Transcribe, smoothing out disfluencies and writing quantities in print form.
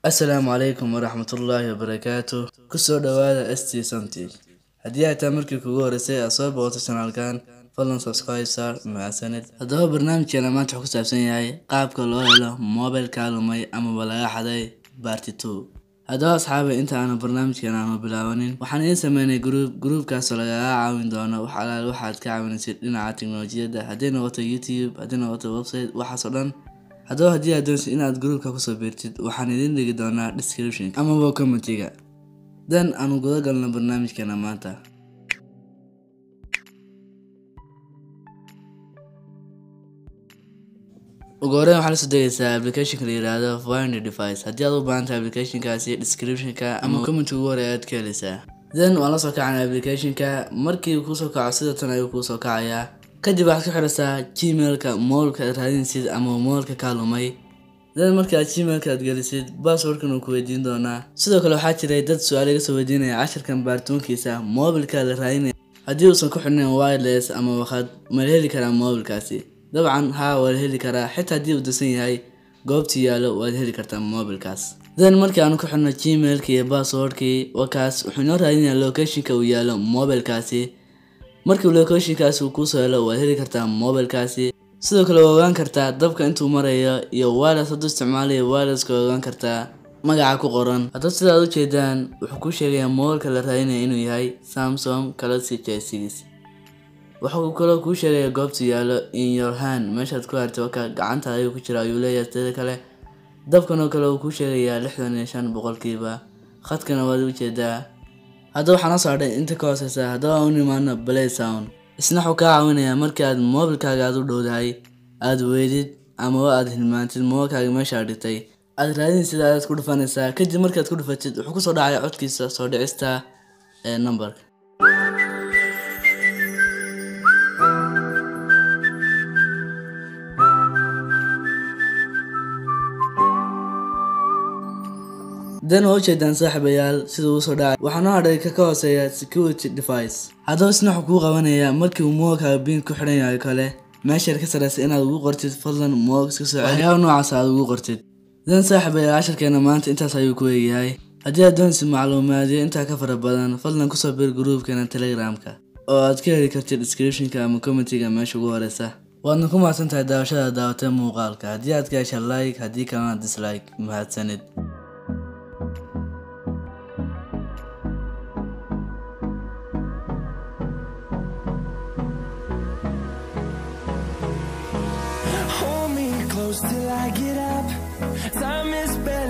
Assalamu alaikum warahmatullahi wabarakatuh. Kusoo dhawaada ST Something. Haddii ay tahay markii kugu horeysay aad soo booqato channelkan, fadlan subscribe saar mahadsanid. Haddaba barnaamijkeena maanta wuxuu ku saabsan yahay qaabka loo helo mobilka lumay ama laga xaday part 2. Haddaba asxaabi inta aan barnaamijkeena aanu bilaabanin, waxaan idin sameynay groupkaas oo laga caawin doono waxaad ka caawinaysid dhinaca tiknoolajiyadda, haddii noqoto YouTube, haddii noqoto website, waxaas oo dhan. haddaba haddii aad doonaysid inaad groupka kusoo biirtid, waxaan idin dhigi doonaa description ama commentiga. Dan aanu guda galno barnaamijkeena maanta. ugu horreyn waxaad soo degaysaa applicationka la yiraahdo Find Your Device. Haddii aad u baahan tahay applicationkaasi, descriptionka ama comment ugu hore aad ka helaysaa. Dan waan la soo kacnaa applicationka. Markii uu kusoo kaco sida tan ayuu kusoo kacayaa. kadib waxaad ku xiraysaa Gmailka moolka aad raadinaysid ama moolka ka lumay. Dan markaad Gmailka aad gelisid, passwordkan uu ku weydiin doonaa. Sidoo kale waxaa jiray dad su'aalo iga soo weydiinaya casharkan baartoonkiisa mobilka la raadinaya. Haddii uusan ku xirnayn wireless ama waqad, ma heli karaa mobilkaasi? Dabcan haa, waa heli karaa. Xitaa haddii uu dasan yahay goobtii yaalo, waad heli kartaa mobilkaas. Dan markii aan ku xirno Gmailka iyo passwordkii, wakaas wuxuu noo raadinayaa locationka uu yaalo mobilkaasi. markii locationkaasi uu ku soo helo, waad heli kartaa mobilkaasi. sidoo kale waad ogaan kartaa dabka intuu marayo iyo wireless hadduu isticmaalayo wireless-ka ogaan kartaa magaca ku qoran. haddaba sida aad u jeedaan, wuxuu ku sheegayaa mobilka la raadinayo inuu yahay Samsung Galaxy J6. wuxuu kaloo kuu sheegayaa goobta yaalo in your hand, meeshaad ku hartay waka gacantaada ayuu ku jira ayuu leeyahay. sidoo kale dabkan oo kale uu ku sheegayaa 65%. khadkana waad u jeedaa. haddaba waxaan soo hadhay inta ka hooseysa. haddaba aan u nimaano play sound. isna wuxuu kaa caawinayaa markii aad mobilkaaga aad u dhowdahay, aad weydid ama aad hilmaantid mobilkaaga meesha aad dhigtay, aad raadinaysid aad ku dhufanaysaa. kadib markaad ku dhufatid, wuxuu kusoo dhacaya codkiisa soo dhicista numberka. dan waa ujeedaan saaxiibayaal sida uu soo dhacay. waxaa noo hadhay ka hooseeya security device. haddaba isna wuxuu kuu qabanayaa markii uu mobilkaaga pin ku xidhan yahay kale, meesha ka sareysa inaad ugu qortid fadlan moog iska soo celi, waxyaabo noocaas aad ugu qortid. dan saaxiibayaal casharkeena maanta intaas ayuu ku eegyahay. haddii aad doonaysid macluumaadyo intaa ka fara badan, fadlan kusoo biir groupkeena Telegramka oo aad ka heli kartid descriptionka ama commentiga meesha ugu horeysa. waadna ku mahadsantahay daawashada daawatay muuqaalka. haddii aad ka hesha like, haddii kalena dislike. mahadsanid. Till I get up, time is better.